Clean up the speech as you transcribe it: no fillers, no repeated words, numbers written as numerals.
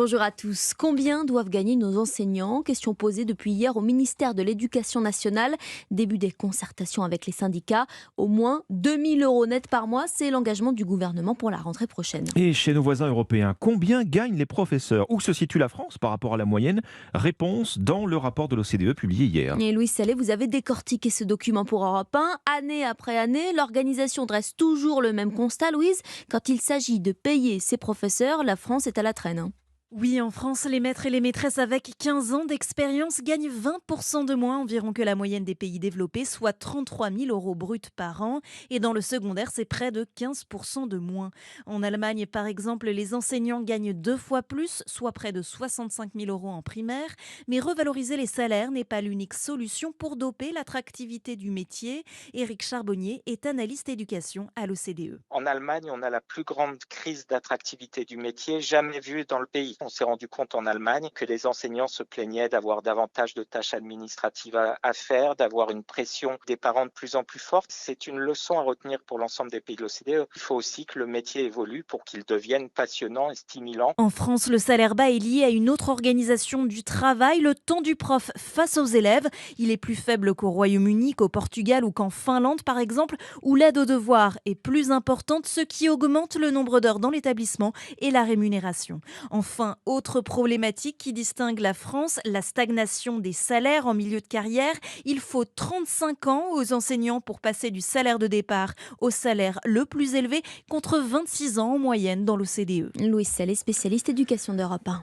Bonjour à tous. Combien doivent gagner nos enseignants? Question posée depuis hier au ministère de l'Éducation nationale. Début des concertations avec les syndicats. Au moins 2 000 € net par mois, c'est l'engagement du gouvernement pour la rentrée prochaine. Et chez nos voisins européens, combien gagnent les professeurs? Où se situe la France par rapport à la moyenne? Réponse dans le rapport de l'OCDE publié hier. Et Louis Sallet, vous avez décortiqué ce document pour Europe 1. Année après année, l'organisation dresse toujours le même constat, Louise. Quand il s'agit de payer ses professeurs, la France est à la traîne, hein. Oui, en France, les maîtres et les maîtresses avec 15 ans d'expérience gagnent 20% de moins environ que la moyenne des pays développés, soit 33 000 € bruts par an. Et dans le secondaire, c'est près de 15% de moins. En Allemagne, par exemple, les enseignants gagnent 2 fois plus, soit près de 65 000 € en primaire. Mais revaloriser les salaires n'est pas l'unique solution pour doper l'attractivité du métier. Éric Charbonnier est analyste éducation à l'OCDE. En Allemagne, on a la plus grande crise d'attractivité du métier jamais vue dans le pays. On s'est rendu compte en Allemagne que les enseignants se plaignaient d'avoir davantage de tâches administratives à faire, d'avoir une pression des parents de plus en plus forte. C'est une leçon à retenir pour l'ensemble des pays de l'OCDE. Il faut aussi que le métier évolue pour qu'il devienne passionnant et stimulant. En France, le salaire bas est lié à une autre organisation du travail, le temps du prof face aux élèves. Il est plus faible qu'au Royaume-Uni, qu'au Portugal ou qu'en Finlande, par exemple, où l'aide aux devoirs est plus importante, ce qui augmente le nombre d'heures dans l'établissement et la rémunération. Enfin, autre problématique qui distingue la France, la stagnation des salaires en milieu de carrière. Il faut 35 ans aux enseignants pour passer du salaire de départ au salaire le plus élevé, contre 26 ans en moyenne dans l'OCDE. Louis Sallet, spécialiste éducation d'Europe 1.